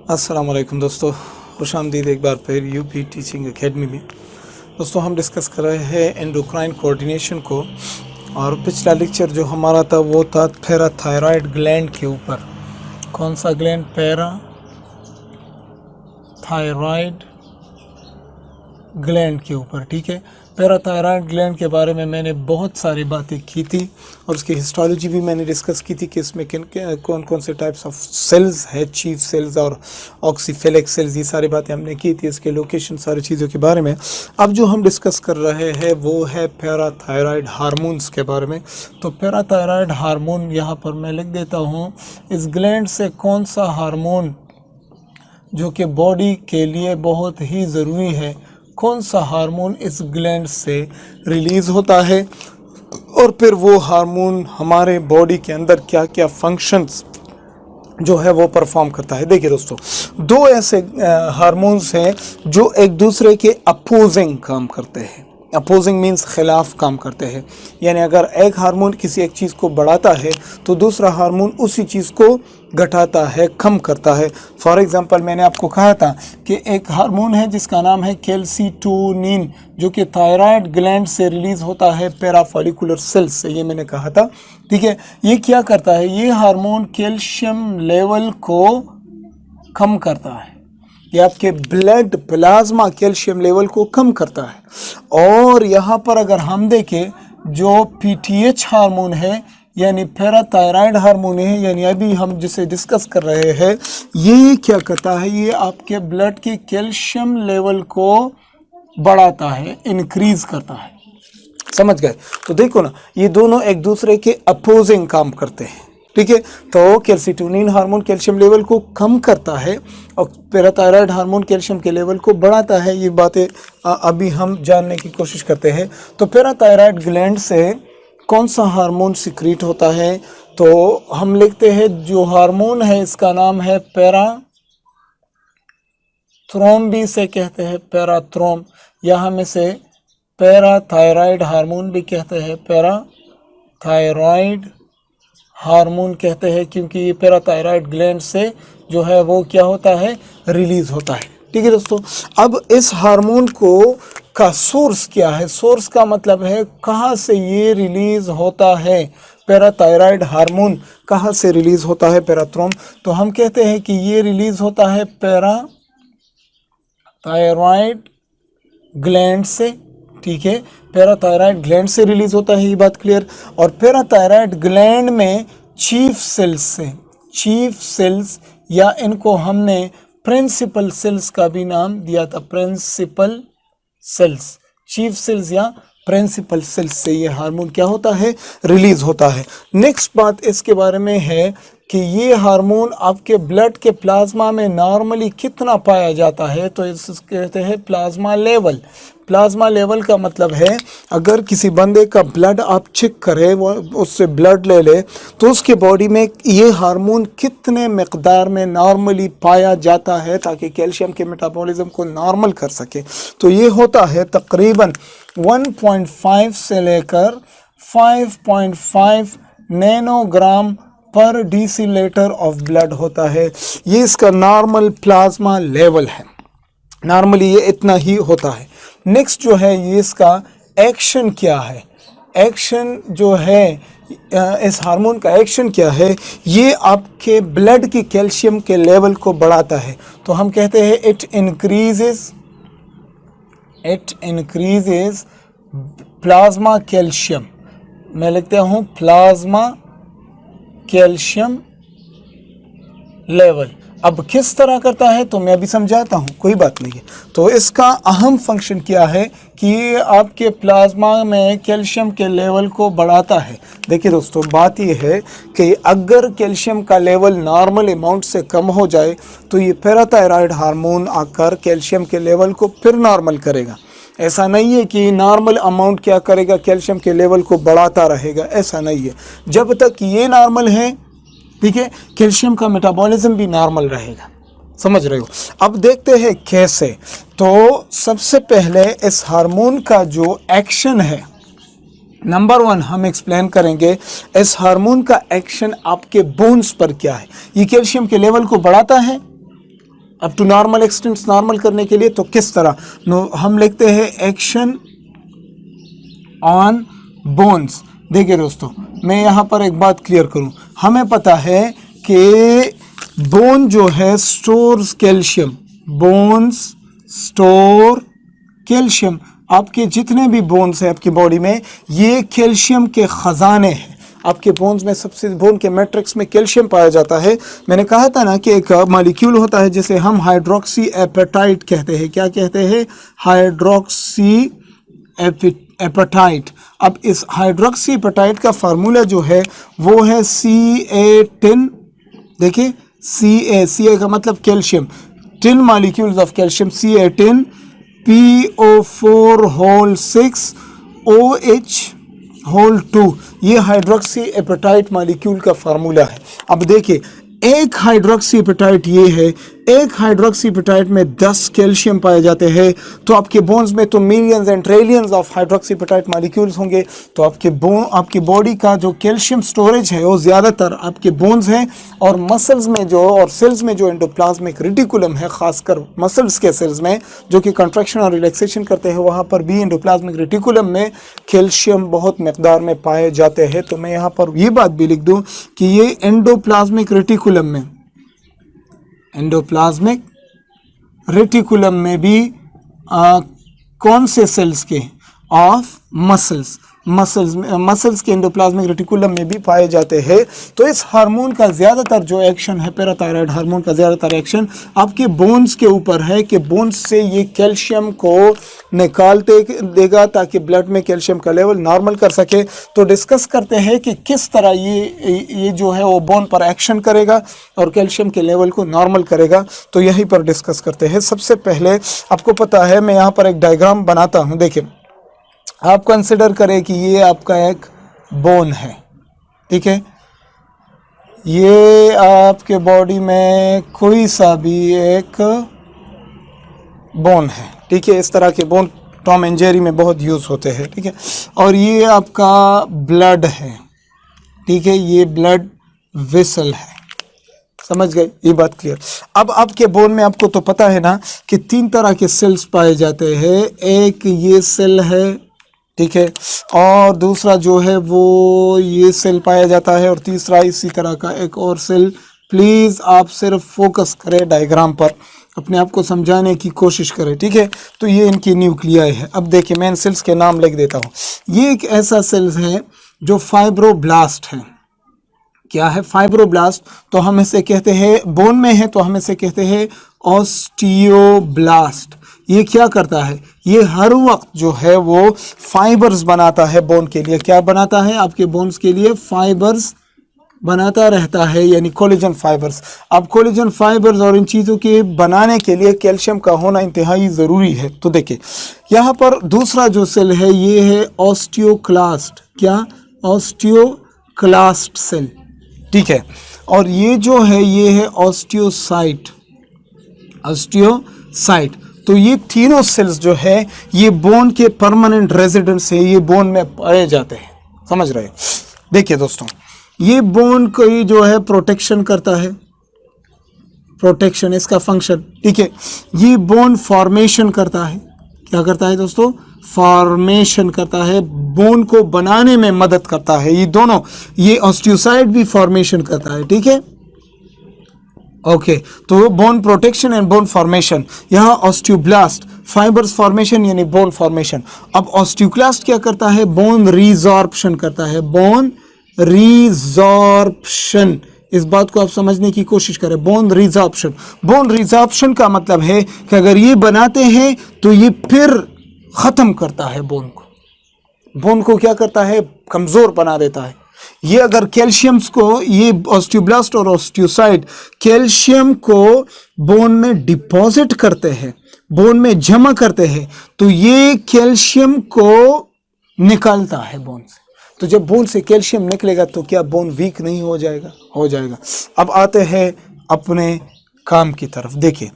अस्सलाम वालेकुम दोस्तों, खुशामदीद एक बार फिर यूपी टीचिंग एकेडमी में। दोस्तों हम डिस्कस कर रहे हैं एंडोक्राइन कोऑर्डिनेशन को, और पिछला लेक्चर जो हमारा था वो था पैराथायरॉयड ग्लैंड के ऊपर। कौन सा ग्लैंड? पैराथायरॉयड ग्लैंड के ऊपर। ठीक है, पैराथायरॉयड ग्लैंड के बारे में मैंने बहुत सारी बातें की थी और उसकी हिस्टोलॉजी भी मैंने डिस्कस की थी कि इसमें कौन कौन से टाइप्स ऑफ सेल्स है, चीफ सेल्स और ऑक्सीफेलिक सेल्स, ये सारी बातें हमने की थी, इसके लोकेशन, सारी चीज़ों के बारे में। अब जो हम डिस्कस कर रहे हैं वो है पैराथायरॉयड हार्मोन्स के बारे में। तो पैराथायरॉयड हार्मोन यहाँ पर मैं लिख देता हूँ, इस ग्लैंड से कौन सा हार्मोन जो कि बॉडी के लिए बहुत ही ज़रूरी है, कौन सा हार्मोन इस ग्लैंड से रिलीज़ होता है, और फिर वो हार्मोन हमारे बॉडी के अंदर क्या क्या फंक्शंस जो है वो परफॉर्म करता है। देखिए दोस्तों, दो ऐसे हार्मोन्स हैं जो एक दूसरे के अपोजिंग काम करते हैं। अपोजिंग मीन्स खिलाफ काम करते हैं, यानी अगर एक हार्मोन किसी एक चीज़ को बढ़ाता है तो दूसरा हार्मोन उसी चीज़ को घटाता है, कम करता है। फॉर एग्जांपल मैंने आपको कहा था कि एक हार्मोन है जिसका नाम है कैल्सीटोनिन, जो कि थायराइड ग्लैंड से रिलीज़ होता है पैराफॉलिकुलर सेल्स से, ये मैंने कहा था। ठीक है, ये क्या करता है? ये हार्मोन कैल्शियम लेवल को कम करता है, ये आपके ब्लड प्लाज्मा कैल्शियम लेवल को कम करता है। और यहाँ पर अगर हम देखें, जो पीटीएच हार्मोन है यानी पैराथायरॉयड हार्मोन है, यानी अभी हम जिसे डिस्कस कर रहे हैं, ये क्या करता है? ये आपके ब्लड के कैल्शियम लेवल को बढ़ाता है, इंक्रीज करता है। समझ गए? तो देखो ना, ये दोनों एक दूसरे के अपोजिंग काम करते हैं। ठीक है, तो कैल्सीटोनिन हार्मोन कैल्शियम लेवल को कम करता है और पैराथायरॉयड हार्मोन कैल्शियम के लेवल को बढ़ाता है। ये बातें अभी हम जानने की कोशिश करते हैं। तो पैराथायरॉयड ग्लैंड से कौन सा हार्मोन सिक्रीट होता है? तो हम लिखते हैं, जो हार्मोन है इसका नाम है पैराथ्रोम, भी से कहते हैं पैराथ्रोम, या हम इसे पैराथायरॉयड हार्मोन भी कहते हैं, पैराथायरॉयड हार्मोन कहते हैं, क्योंकि ये पैराथायरॉयड ग्लैंड से जो है वो क्या होता है? रिलीज होता है। ठीक है दोस्तों, अब इस हार्मोन को का सोर्स क्या है? सोर्स का मतलब है कहाँ से ये रिलीज होता है। पैराथायरॉयड हार्मोन कहाँ से रिलीज होता है? पैराथ्रोम। तो हम कहते हैं कि ये रिलीज होता है पैराथायरॉयड ग्लैंड से। ठीक है, पैराथायरॉयड ग्लैंड से रिलीज होता है, ये बात क्लियर। और पैराथायरॉयड ग्लैंड में चीफ सेल्स से, चीफ सेल्स या इनको हमने प्रिंसिपल सेल्स का भी नाम दिया था, प्रिंसिपल सेल्स, चीफ सेल्स या प्रिंसिपल सेल्स से ये हार्मोन क्या होता है? रिलीज होता है। नेक्स्ट बात इसके बारे में है कि ये हार्मोन आपके ब्लड के प्लाज्मा में नॉर्मली कितना पाया जाता है? तो इसे कहते हैं प्लाज्मा लेवल। प्लाज्मा लेवल का मतलब है, अगर किसी बंदे का ब्लड आप चेक करें, वो उससे ब्लड ले ले, तो उसके बॉडी में ये हार्मोन कितने मकदार में नॉर्मली पाया जाता है, ताकि कैल्शियम के मेटाबॉलिज्म को नॉर्मल कर सके। तो ये होता है तकरीबन 1.5 से लेकर 5.5 नैनोग्राम पर डेसीलीटर ऑफ ब्लड होता है। ये इसका नॉर्मल प्लाज्मा लेवल है, नॉर्मली ये इतना ही होता है। नेक्स्ट जो है, ये इसका एक्शन क्या है? एक्शन जो है, इस हार्मोन का एक्शन क्या है? ये आपके ब्लड की कैल्शियम के लेवल को बढ़ाता है। तो हम कहते हैं इट इंक्रीजेस प्लाज्मा कैल्शियम। मैं लिखता हूँ प्लाज्मा कैल्शियम लेवल। अब किस तरह करता है तो मैं अभी समझाता हूँ, कोई बात नहीं है। तो इसका अहम फंक्शन क्या है कि ये आपके प्लाज्मा में कैल्शियम के लेवल को बढ़ाता है। देखिए दोस्तों, बात ये है कि अगर कैल्शियम का लेवल नॉर्मल अमाउंट से कम हो जाए तो ये पैराथायरॉयड हार्मोन आकर कैल्शियम के लेवल को फिर नॉर्मल करेगा। ऐसा नहीं है कि नॉर्मल अमाउंट क्या करेगा, कैल्शियम के लेवल को बढ़ाता रहेगा, ऐसा नहीं है। जब तक ये नॉर्मल है, ठीक है, कैल्शियम का मेटाबॉलिज्म भी नॉर्मल रहेगा। समझ रहे हो? अब देखते हैं कैसे। तो सबसे पहले इस हार्मोन का जो एक्शन है, नंबर 1 हम एक्सप्लेन करेंगे इस हार्मोन का एक्शन आपके बोन्स पर क्या है। ये कैल्शियम के लेवल को बढ़ाता है, up to normal extents, normal करने के लिए तो किस तरह हम लिखते हैं एक्शन ऑन बोन्स। देखिए दोस्तों, मैं यहाँ पर एक बात क्लियर करूँ, हमें पता है कि बोन जो है stores calcium, bones store calcium. आपके जितने भी बोन्स हैं आपकी बॉडी में, ये कैल्शियम के खजाने हैं। आपके बोन्स में सबसे, बोन के मैट्रिक्स में कैल्शियम पाया जाता है। मैंने कहा था ना कि एक मॉलिक्यूल होता है जिसे हम हाइड्रोक्सी एपेटाइट कहते हैं। क्या कहते हैं? Hydroxy apatite. अब इस हाइड्रोक्सी एपेटाइट का फार्मूला जो है वो है Ca10। देखिए Ca का मतलब calcium, 10 molecules of calcium, Ca10 PO4 whole 6 OH whole 2, ये हाइड्रोक्सी एपेटाइट मॉलिक्यूल का फार्मूला है। अब देखिए, एक हाइड्रोक्सी एपेटाइट ये है, एक हाइड्रोक्सी एपेटाइट में 10 कैल्शियम पाए जाते हैं। तो आपके बोन्स में तो millions and trillions of hydroxy apatite molecules होंगे। तो आपकी बॉडी का जो कैल्शियम स्टोरेज है वो ज़्यादातर आपके बोन्स हैं, और मसल्स में जो, और सेल्स में जो एंडोप्लाज्मिक रेटिकुलम है, खासकर मसल्स के सेल्स में जो कि कंट्रैक्शन और रिलैक्सेशन करते हैं, वहाँ पर भी एंडोप्लाज्मिक रेटिकुलम में कैल्शियम बहुत मकदार में पाए जाते हैं। तो मैं यहाँ पर ये बात भी लिख दूँ कि ये एंडोप्लाज्मिक रेटिकुलम में, एंडोप्लाज्मिक रेटिकुलम में भी कौन से सेल्स के, ऑफ मसल्स के एंडोप्लाज्मिक रेटिकुलम में भी पाए जाते हैं। तो इस हार्मोन का ज़्यादातर जो एक्शन है, पैराथायराइड हार्मोन का ज़्यादातर एक्शन आपके बोन्स के ऊपर है कि बोन्स से ये कैल्शियम को निकालते देगा ताकि ब्लड में कैल्शियम का लेवल नॉर्मल कर सके। तो डिस्कस करते हैं कि किस तरह ये जो है वो बोन पर एक्शन करेगा और कैल्शियम के लेवल को नॉर्मल करेगा। तो यहीं पर डिस्कस करते हैं। सबसे पहले आपको पता है, मैं यहाँ पर एक डायग्राम बनाता हूँ। देखिए, आप कंसिडर करें कि ये आपका एक बोन है, ठीक है। ये आपके बॉडी में कोई सा भी एक बोन है, ठीक है। इस तरह के बोन टॉम एंड जेरी में बहुत यूज़ होते हैं, ठीक है। और ये आपका ब्लड है, ठीक है, ये ब्लड वेसल है। समझ गए, ये बात क्लियर। अब आपके बोन में आपको तो पता है ना कि 3 तरह के सेल्स पाए जाते हैं। एक ये सेल है, ठीक है, और दूसरा जो है वो ये सेल पाया जाता है, और तीसरा इसी तरह का एक और सेल। प्लीज़ आप सिर्फ फोकस करें डायग्राम पर, अपने आप को समझाने की कोशिश करें, ठीक है। तो ये इनकी न्यूक्लियाई है। अब देखिए, मैं इन सेल्स के नाम लिख देता हूँ। ये एक ऐसा सेल्स है जो फाइब्रोब्लास्ट है। क्या है? फाइब्रोब्लास्ट। तो हम इसे कहते हैं, बोन में है तो हम इसे कहते हैं ऑस्टियोब्लास्ट। ये क्या करता है? ये हर वक्त जो है वो फाइबर्स बनाता है बोन के लिए। क्या बनाता है? आपके बोन्स के लिए फाइबर्स बनाता रहता है, यानी कोलेजन फाइबर्स। अब कोलेजन फाइबर्स और इन चीज़ों के बनाने के लिए कैल्शियम का होना इंतहाई ज़रूरी है। तो देखिए, यहाँ पर दूसरा जो सेल है ये है ऑस्टियोक्लास्ट। क्या? ऑस्टियोक्लास्ट सेल, ठीक है। और ये जो है ये है ऑस्टियोसाइट, ऑस्टियोसाइट। तो ये तीनों सेल्स जो है ये बोन के परमानेंट रेजिडेंट्स है, ये बोन में पाए जाते हैं। समझ रहे हैं? देखिए दोस्तों, ये बोन को ही जो है प्रोटेक्शन करता है, प्रोटेक्शन इसका फंक्शन, ठीक है। ये बोन फॉर्मेशन करता है। क्या करता है दोस्तों? फॉर्मेशन करता है, बोन को बनाने में मदद करता है। ये दोनों, ये ऑस्टियोसाइट भी फॉर्मेशन करता है, ठीक है। ओके, तो bone protection and bone formation. यहाँ ऑस्टियोब्लास्ट फाइबर्स फॉर्मेशन यानी बोन फॉर्मेशन। अब ऑस्टियोक्लास्ट क्या करता है? बोन रिजॉर्प्शन करता है, बोन रिजॉर्प्शन। इस बात को आप समझने की कोशिश करें, बोन रिजॉर्प्शन। बोन रिजॉर्प्शन का मतलब है कि अगर ये बनाते हैं तो ये फिर ख़त्म करता है बोन को। बोन को क्या करता है? कमज़ोर बना देता है। ये अगर कैल्शियम्स को, ये ऑस्टियोब्लास्ट और ऑस्टियोसाइट कैल्शियम को बोन में डिपॉजिट करते हैं, बोन में जमा करते हैं, तो ये कैल्शियम को निकालता है बोन से। तो जब बोन से कैल्शियम निकलेगा तो क्या बोन वीक नहीं हो जाएगा? हो जाएगा। अब आते हैं अपने काम की तरफ। देखिए,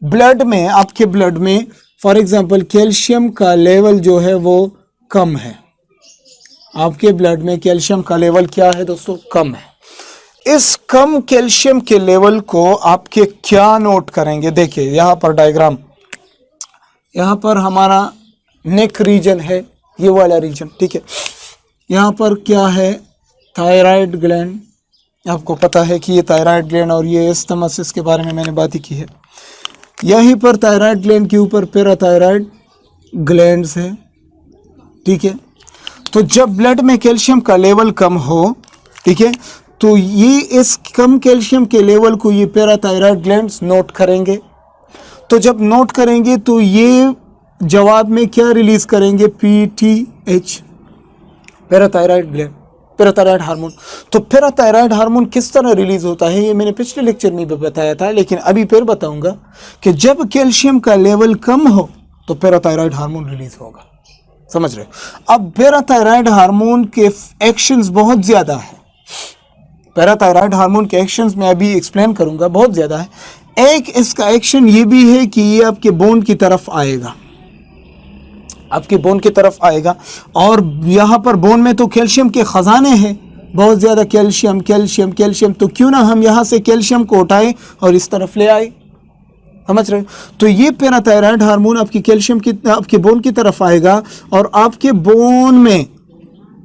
ब्लड में, आपके ब्लड में फॉर एग्जांपल कैल्शियम का लेवल जो है वो कम है। आपके ब्लड में कैल्शियम का लेवल क्या है दोस्तों? कम है। इस कम कैल्शियम के लेवल को आपके क्या नोट करेंगे? देखिए यहाँ पर डायग्राम, यहाँ पर हमारा नेक रीजन है, ये वाला रीजन, ठीक है। यहाँ पर क्या है? Thyroid gland. आपको पता है कि ये थायराइड ग्लैंड और ये एस्थमासिस के बारे में मैंने बात ही की है। यहीं पर थायराइड ग्लैंड के ऊपर पैराथायराइड ग्लैंड्स है, ठीक है। तो जब ब्लड में कैल्शियम का लेवल कम हो, ठीक है, तो ये इस कम कैल्शियम के लेवल को ये पैराथायराइड ग्लैंड्स नोट करेंगे। तो जब नोट करेंगे तो ये जवाब में क्या रिलीज करेंगे? PTH, parathyroid gland, parathyroid hormone. तो पैराथायराइड हार्मोन किस तरह रिलीज होता है ये मैंने पिछले लेक्चर में भी बताया था, लेकिन अभी फिर बताऊंगा कि जब कैल्शियम का लेवल कम हो तो पैराथायराइड हार्मोन रिलीज होगा। समझ रहे हो? अब पैराथायराइड हार्मोन के एक्शंस बहुत ज्यादा है। पैराथायराइड हार्मोन के एक्शंस मैं अभी एक्सप्लेन करूंगा, बहुत ज्यादा है। एक इसका एक्शन ये भी है कि ये आपके बोन की तरफ आएगा, आपके बोन की तरफ आएगा। और यहाँ पर बोन में तो कैल्शियम के खजाने हैं, बहुत ज़्यादा कैल्शियम कैल्शियम कैल्शियम। तो क्यों ना हम यहाँ से कैल्शियम को उठाएं और इस तरफ ले आए। समझ रहे हो? तो ये पैराथायराइड हार्मोन आपकी कैल्शियम की, आपके बोन की तरफ आएगा और आपके बोन में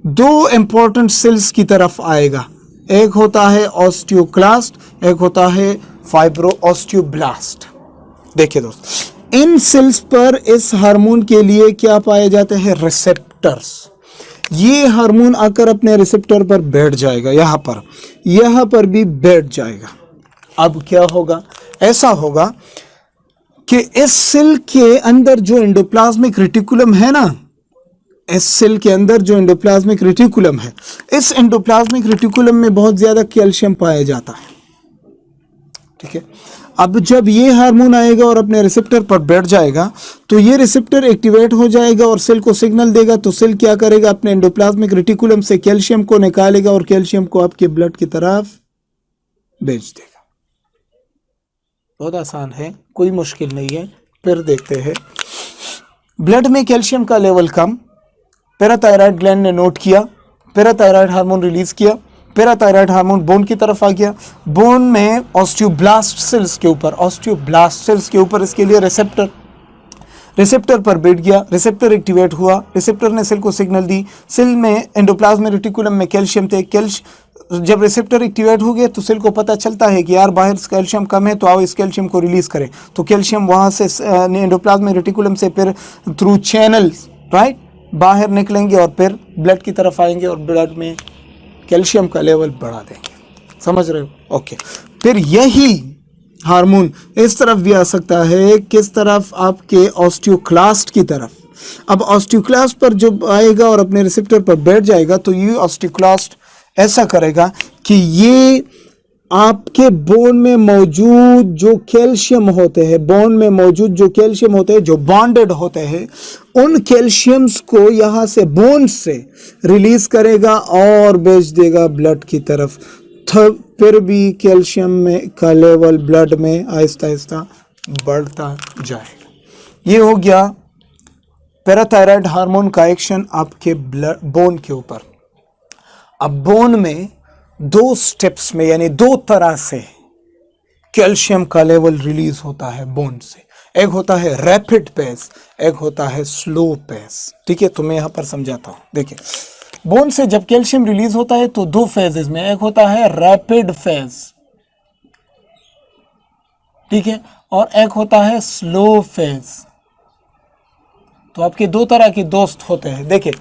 दो इंपॉर्टेंट सेल्स की तरफ आएगा। एक होता है ऑस्टियोक्लास्ट, एक होता है फाइब्रो ऑस्टियोब्लास्ट। देखिए दोस्त, इन सेल्स पर इस हार्मोन के लिए क्या पाए जाते हैं? रिसेप्टर्स। ये हार्मोन आकर अपने रिसेप्टर पर बैठ जाएगा, यहाँ पर भी बैठ जाएगा। अब क्या होगा? ऐसा होगा कि इस सेल के अंदर जो एंडोप्लाज्मिक रेटिकुलम है ना, इस सेल के अंदर जो एंडोप्लाज्मिक रेटिकुलम है, इस एंडोप्लाज्मिक रेटिकुलम में बहुत ज्यादा कैल्शियम पाया जाता है, ठीक है। अब जब ये हार्मोन आएगा और अपने रिसेप्टर पर बैठ जाएगा तो ये रिसेप्टर एक्टिवेट हो जाएगा और सेल को सिग्नल देगा। तो सेल क्या करेगा? अपने एंडोप्लाज्मिक रेटिकुलम से कैल्शियम को निकालेगा और कैल्शियम को आपके ब्लड की तरफ भेज देगा। बहुत आसान है, कोई मुश्किल नहीं है। फिर देखते हैं, ब्लड में कैल्शियम का लेवल कम, पैराथायराइड ग्लैंड ने नोट किया, पैराथायराइड हार्मोन रिलीज किया, पैराथायराइड हार्मोन बोन की तरफ आ गया। बोन में ऑस्टियोब्लास्ट सेल्स के ऊपर इसके लिए रिसेप्टर पर बैठ गया, रिसेप्टर एक्टिवेट हुआ, रिसेप्टर ने सेल को सिग्नल दी। सेल में एंडोप्लाज्मिक रेटिकुलम में कैल्शियम थे, जब रिसेप्टर एक्टिवेट हो गए तो सेल को पता चलता है कि यार बाहर कैल्शियम कम है, तो आओ इस कैल्शियम को रिलीज करें। तो कैल्शियम वहाँ से एंडोप्लाज्मिक रेटिकुलम से फिर थ्रू चैनल्स राइट बाहर निकलेंगे और फिर ब्लड की तरफ आएंगे और ब्लड में कैल्शियम का लेवल बढ़ा देंगे। समझ रहे हो? ओके। फिर यही हार्मोन इस तरफ भी आ सकता है, किस तरफ? आपके ऑस्टियोक्लास्ट की तरफ। अब ऑस्टियोक्लास्ट पर जब आएगा और अपने रिसेप्टर पर बैठ जाएगा तो ये ऑस्टियोक्लास्ट ऐसा करेगा कि ये आपके बोन में मौजूद जो कैल्शियम होते हैं, जो बॉन्डेड होते हैं, उन कैल्शियम्स को यहाँ से बोन से रिलीज करेगा और भेज देगा ब्लड की तरफ। फिर भी कैल्शियम में का लेवल ब्लड में आहिस्ता आहिस्ता बढ़ता जाएगा। ये हो गया पैराथायराइड हार्मोन का एक्शन आपके बोन के ऊपर। अब बोन में दो स्टेप्स में, यानी दो तरह से कैल्शियम का लेवल रिलीज होता है बोन से। एक होता है रैपिड पेस, एक होता है स्लो पेस। ठीक है, तो मैं यहां पर समझाता हूं। देखिए, बोन से जब कैल्शियम रिलीज होता है तो दो फेजेस में, एक होता है रैपिड फेज, ठीक है, और एक होता है स्लो फेज। तो आपके दो तरह के दोस्त होते हैं। देखिए,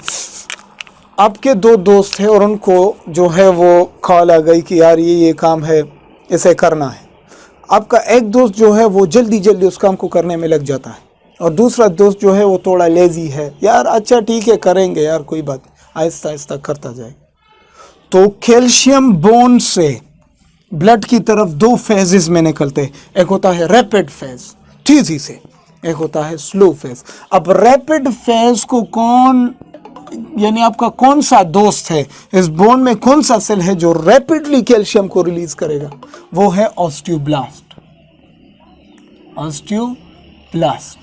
आपके दो दोस्त हैं और उनको जो है वो कॉल आ गई कि यार ये काम है, इसे करना है। आपका एक दोस्त जो है वो जल्दी जल्दी उस काम को करने में लग जाता है और दूसरा दोस्त जो है वो थोड़ा लेजी है, यार अच्छा ठीक है करेंगे यार, कोई बात, आहिस्ता आहिस्ता करता जाए। तो कैल्शियम बोन से ब्लड की तरफ दो फेजेस में निकलते हैं। एक होता है रैपिड फेज, तेजी से, एक होता है स्लो फेज। अब रैपिड फेज को कौन, यानी आपका कौन सा दोस्त है इस बोन में, कौन सा सेल है जो रैपिडली कैल्शियम को रिलीज करेगा? वो है ऑस्टियोब्लास्ट। ऑस्टियोब्लास्ट,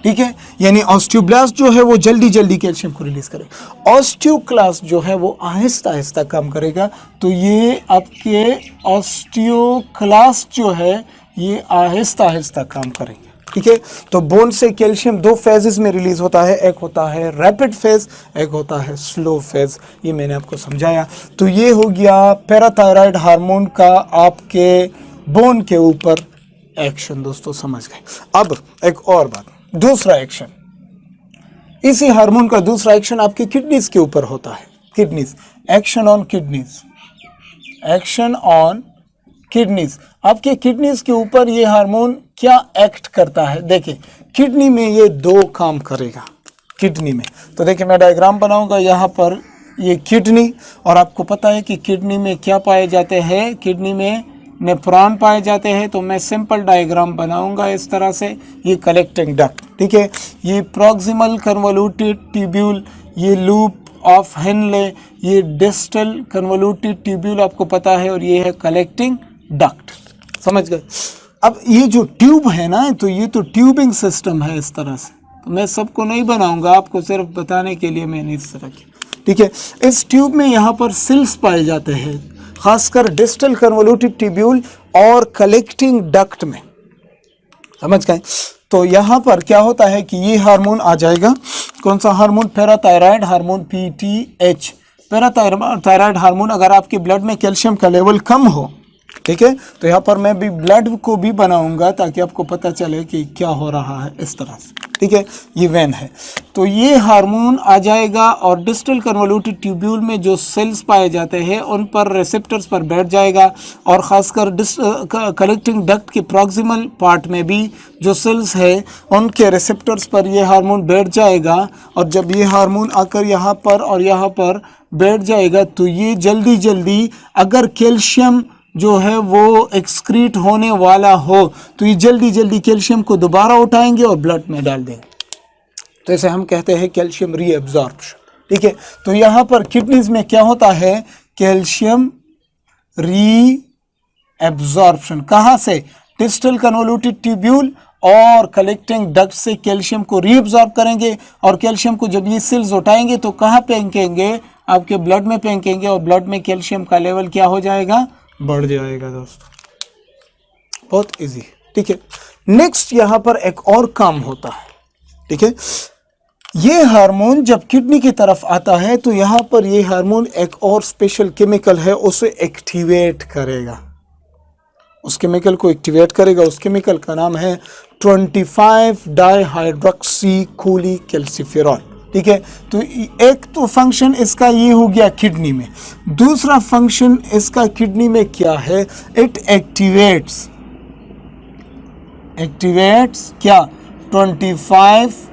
ठीक है, यानी ऑस्टियोब्लास्ट जो है वो जल्दी जल्दी कैल्शियम को रिलीज करेगा, ऑस्टियोक्लास्ट जो है वो आहिस्ता आहिस्ता काम करेगा। तो ये आपके ऑस्टियोक्लास्ट जो है ये आहिस्ता आहिस्ता काम करेंगे। ठीक है, तो बोन से कैल्शियम दो फेजेस में रिलीज होता है, एक होता है रैपिड फेज, एक होता है स्लो फेज। ये मैंने आपको समझाया। तो ये हो गया पैराथायराइड हार्मोन का आपके बोन के ऊपर एक्शन। दोस्तों समझ गए। अब एक और बात, दूसरा एक्शन, इसी हार्मोन का दूसरा एक्शन आपके किडनीज के ऊपर होता है। Kidneys, action on kidneys, action on kidneys. आपके किडनीज के ऊपर ये हार्मोन क्या एक्ट करता है? देखिए, किडनी में ये दो काम करेगा। किडनी में तो देखिए, मैं डायग्राम बनाऊंगा यहाँ पर, ये किडनी, और आपको पता है कि किडनी में क्या पाए जाते हैं, किडनी में नेफ्रॉन पाए जाते हैं। तो मैं सिंपल डायग्राम बनाऊंगा इस तरह से। ये कलेक्टिंग डक्ट, ठीक है, ये प्रॉक्सिमल कन्वोल्यूटेड ट्यूब्यूल, ये लूप ऑफ हेनले, ये डिस्टल कन्वोल्यूटेड ट्यूब्यूल आपको पता है, और ये है कलेक्टिंग डक्ट। समझ गए? अब ये जो ट्यूब है ना, तो ये तो ट्यूबिंग सिस्टम है इस तरह से। तो मैं सबको नहीं बनाऊंगा, आपको सिर्फ बताने के लिए मैंने इस तरह किया। ठीक है, इस ट्यूब में यहाँ पर सेल्स पाए जाते हैं, खासकर डिस्टल कन्वोल्यूटेड ट्यूब्यूल और कलेक्टिंग डक्ट में। समझ गए? तो यहाँ पर क्या होता है कि ये हार्मोन आ जाएगा, कौन सा hormone? Parathyroid hormone, PTH। Parathyroid hormone, अगर आपके ब्लड में कैल्शियम का लेवल कम हो, ठीक है, तो यहाँ पर मैं भी ब्लड को भी बनाऊंगा ताकि आपको पता चले कि क्या हो रहा है इस तरह से। ठीक है, ये वेन है, तो ये हार्मोन आ जाएगा और डिस्टल कन्वोल्यूटेड ट्यूब्यूल में जो सेल्स पाए जाते हैं उन पर रिसेप्टर्स पर बैठ जाएगा, और ख़ासकर कलेक्टिंग डक्ट के प्रॉक्सिमल पार्ट में भी जो सेल्स है उनके रिसेप्टर्स पर ये हार्मोन बैठ जाएगा। और जब ये हार्मोन आकर यहाँ पर और यहाँ पर बैठ जाएगा, तो ये जल्दी जल्दी, अगर कैल्शियम जो है वो एक्सक्रीट होने वाला हो, तो ये जल्दी जल्दी कैल्शियम को दोबारा उठाएंगे और ब्लड में डाल देंगे। तो इसे हम कहते हैं कैल्शियम रीएब्जॉर्प्शन। ठीक है, तो यहाँ पर किडनीज में क्या होता है? Calcium reabsorption. कहाँ से? डिस्टल कन्वोल्यूटेड ट्यूब्यूल और कलेक्टिंग डक्ट से कैल्शियम को रीएब्जॉर्ब करेंगे, और कैल्शियम को जब ये सेल्स उठाएंगे तो कहाँ फेंकेंगे? आपके ब्लड में फेंकेंगे, और ब्लड में कैल्शियम का लेवल क्या हो जाएगा? बढ़ जाएगा। दोस्तों बहुत इजी। ठीक है, नेक्स्ट यहाँ पर एक और काम होता है। ठीक है, ये हार्मोन जब किडनी की तरफ आता है, तो यहाँ पर ये हार्मोन एक और स्पेशल केमिकल है, उसे एक्टिवेट करेगा। उस केमिकल को एक्टिवेट करेगा। उस केमिकल का नाम है 25 डाइहाइड्रोक्सीकोलीकैल्सिफेरॉल। ठीक है, तो एक तो फंक्शन इसका ये हो गया किडनी में। दूसरा फंक्शन इसका किडनी में क्या है? इट एक्टिवेट्स क्या? 25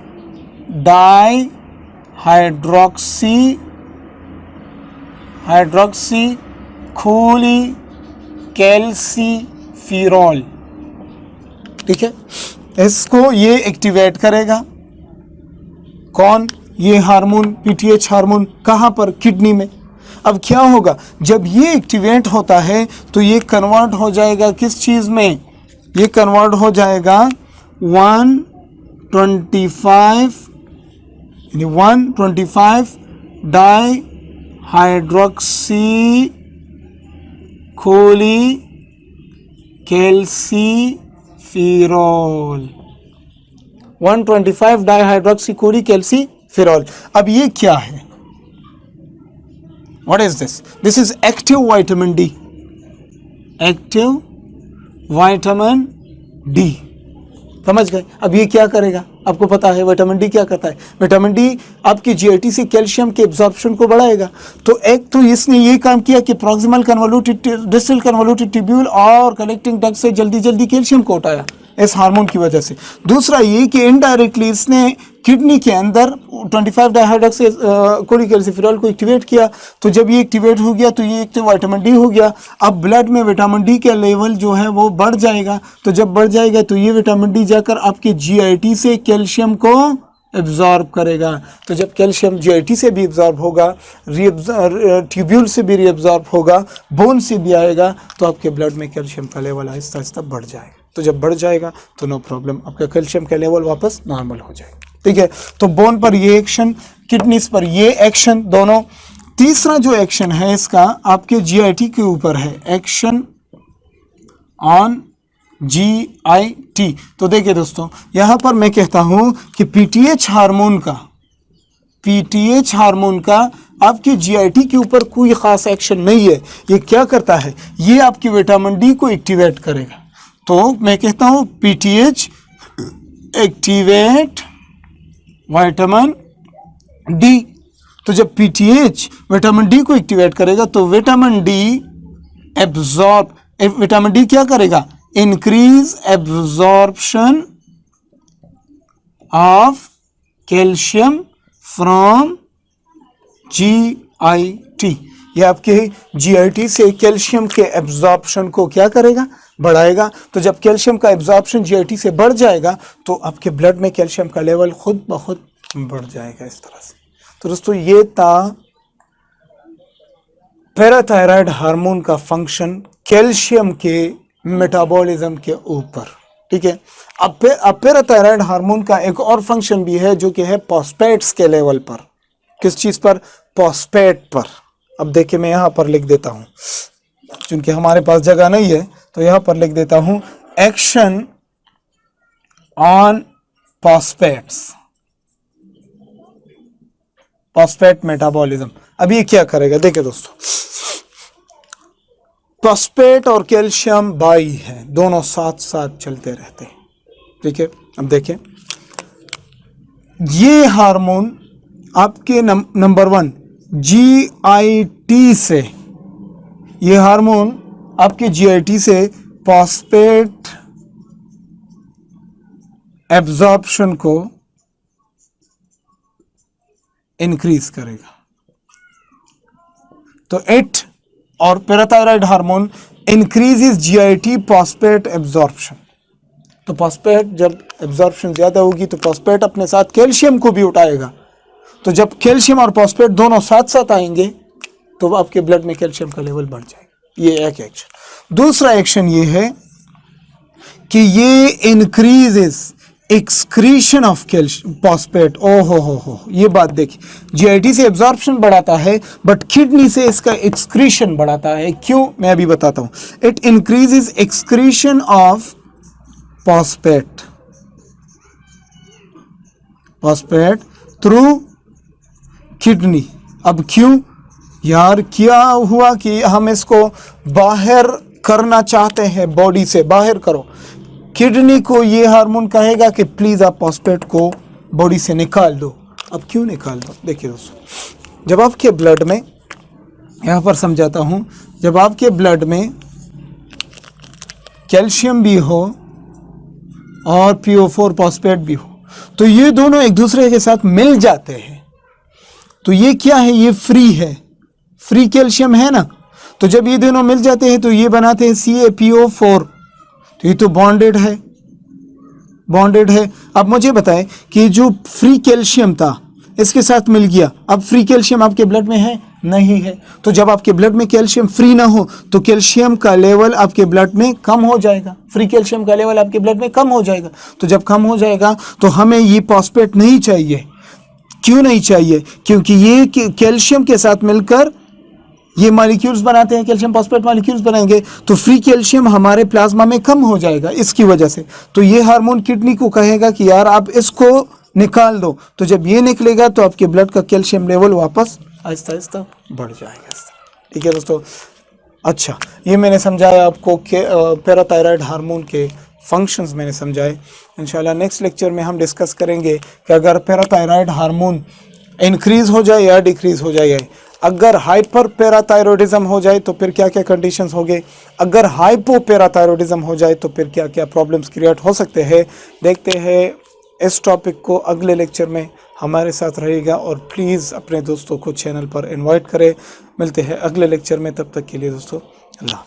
डाइहाइड्रोक्सीकोलीकैल्सिफेरॉल। ठीक है, इसको ये एक्टिवेट करेगा। कौन? ये हार्मोन, PTH हार्मोन। कहाँ पर? किडनी में। अब क्या होगा? जब ये एक्टिवेट होता है तो ये कन्वर्ट हो जाएगा किस चीज़ में? ये कन्वर्ट हो जाएगा 125 डाइहाइड्रोक्सीकोलीकैल्सिफेरॉल। 125 डाइहाइड्रोक्सीकोलीकैल्सिफेरॉल। अब ये क्या है? What is this? This is active vitamin D. Active vitamin D. समझ गए? अब ये क्या करेगा? आपको पता है विटामिन डी क्या करता है? विटामिन डी आपकी GIT से कैल्शियम के एब्जॉर्प्शन को बढ़ाएगा। तो एक तो इसने ये काम किया कि proximal convoluted, distal convoluted tubule और कलेक्टिंग डक्ट से जल्दी जल्दी कैल्शियम को उठाया इस हार्मोन की वजह से। दूसरा ये कि इनडायरेक्टली इसने किडनी के अंदर 25 डाइहाइड्रोक्सीकोलीकैल्सिफेरॉल को एक्टिवेट किया। तो जब ये एक्टिवेट हो गया तो ये एक तो विटामिन डी हो गया। अब ब्लड में विटामिन डी का लेवल जो है वो बढ़ जाएगा। तो जब बढ़ जाएगा तो ये विटामिन डी जाकर आपके GIT से कैल्शियम को एब्जॉर्ब करेगा। तो जब कैल्शियम GIT से भी एब्जॉर्ब होगा, ट्यूब्यूल से भी रीएब्जॉर्ब होगा, बोन से भी आएगा, तो आपके ब्लड में कैल्शियम का लेवल आहिस्ता आहिस्ता बढ़ जाएगा। तो जब बढ़ जाएगा तो नो प्रॉब्लम, आपका कैल्शियम का लेवल वापस नॉर्मल हो जाएगा। ठीक है, तो बोन पर ये एक्शन, किडनीज पर ये एक्शन दोनों। तीसरा जो एक्शन है इसका आपके जीआईटी के ऊपर है, एक्शन ऑन जीआईटी। तो देखिए दोस्तों, यहां पर मैं कहता हूं कि पीटीएच हार्मोन का आपके जीआईटी के ऊपर कोई खास एक्शन नहीं है। ये क्या करता है, ये आपकी विटामिन डी को एक्टिवेट करेगा। तो मैं कहता हूं पीटीएच एक्टिवेट विटामिन डी। तो जब पीटीएच विटामिन डी को एक्टिवेट करेगा तो विटामिन डी क्या करेगा, increase absorption of calcium from GIT. ये आपके जीआईटी से कैल्शियम के एब्जॉर्प्शन को क्या करेगा, बढ़ाएगा। तो जब कैल्शियम का एब्जॉर्प्शन जीआईटी से बढ़ जाएगा तो आपके ब्लड में कैल्शियम का लेवल खुद ब खुद बढ़ जाएगा इस तरह से। तो दोस्तों ये था पैराथायराइड हार्मोन का फंक्शन कैल्शियम के मेटाबॉलिज्म के ऊपर। ठीक है, अब पैराथायराइड हार्मोन का एक और फंक्शन भी है जो कि है फॉस्फेट्स के लेवल पर। किस चीज पर, फॉस्फेट पर। अब देखिए मैं यहां पर लिख देता हूं, क्योंकि हमारे पास जगह नहीं है तो यहां पर लिख देता हूं, action on phosphates, phosphate metabolism. अब ये क्या करेगा, देखिए दोस्तों, फॉस्फेट और कैल्शियम बाई है, दोनों साथ साथ चलते रहते हैं। ठीक है, अब देखिए ये हार्मोन आपके नंबर 1 जीआईटी से, ये हार्मोन आपके जीआईटी से फॉस्फेट एब्जॉर्प्शन को इंक्रीज करेगा। तो इट और parathyroid hormone increases GIT phosphate absorption. तो फॉस्फेट जब एब्जॉर्प्शन ज्यादा होगी तो फॉस्फेट अपने साथ कैल्शियम को भी उठाएगा। तो जब कैल्शियम और फॉस्फेट दोनों साथ साथ आएंगे तो आपके ब्लड में कैल्शियम का लेवल बढ़ जाएगा। ये एक एक्शन। दूसरा एक्शन ये है कि ये increases excretion of calcium phosphate. ओ हो, ये बात देखिए, जीआईटी से एब्जॉर्प्शन बढ़ाता है बट किडनी से इसका एक्सक्रीशन बढ़ाता है। क्यों, मैं अभी बताता हूं। It increases excretion of phosphate through kidney. अब क्यों यार, क्या हुआ कि हम इसको बाहर करना चाहते हैं, बॉडी से बाहर करो। किडनी को ये हार्मोन कहेगा कि प्लीज आप फॉस्फेट को बॉडी से निकाल दो। अब क्यों निकाल दो, देखिए दोस्तों, जब आपके ब्लड में, यहां पर समझाता हूं, जब आपके ब्लड में कैल्शियम भी हो और PO4 फॉस्फेट भी हो तो ये दोनों एक दूसरे के साथ मिल जाते हैं। तो ये क्या है, ये फ्री है, फ्री कैल्शियम है ना। तो जब ये दोनों मिल जाते हैं तो ये बनाते हैं CaPO4। तो ये तो बॉन्डेड है। अब मुझे बताएं कि जो फ्री कैल्शियम था इसके साथ मिल गया, अब फ्री कैल्शियम आपके ब्लड में है, नहीं है। तो जब आपके ब्लड में कैल्शियम फ्री ना हो तो कैल्शियम का लेवल आपके ब्लड में कम हो जाएगा, फ्री कैल्शियम का लेवल आपके ब्लड में कम हो जाएगा। तो जब कम हो जाएगा तो हमें ये फॉस्फेट नहीं चाहिए। क्यों नहीं चाहिए, क्योंकि ये कैल्शियम के साथ मिलकर ये मॉलिक्यूल्स बनाते हैं, कैल्शियम फॉस्फेट मॉलिक्यूल्स बनाएंगे तो फ्री कैल्शियम हमारे प्लाज्मा में कम हो जाएगा इसकी वजह से। तो ये हार्मोन किडनी को कहेगा कि यार आप इसको निकाल दो। तो जब ये निकलेगा तो आपके ब्लड का कैल्शियम लेवल वापस आहिस्ता आहिस्ता बढ़ जाएगा। ठीक है दोस्तों, अच्छा ये मैंने समझाया आपको कि पैराथायराइड हार्मोन के फंक्शंस मैंने समझाए। इंशाल्लाह नेक्स्ट लेक्चर में हम डिस्कस करेंगे कि अगर पैराथायराइड हार्मोन इंक्रीज हो जाए या डिक्रीज हो जाए, अगर हाइपर पैराथायरॉयडिज्म हो जाए तो फिर क्या क्या कंडीशंस होंगे, अगर हाइपोपैराथायरॉयडिज्म हो जाए तो फिर क्या क्या प्रॉब्लम्स क्रिएट हो सकते हैं। देखते हैं इस टॉपिक को अगले लेक्चर में। हमारे साथ रहेगा और प्लीज़ अपने दोस्तों को चैनल पर इनवाइट करें। मिलते हैं अगले लेक्चर में, तब तक के लिए दोस्तों अल्लाह।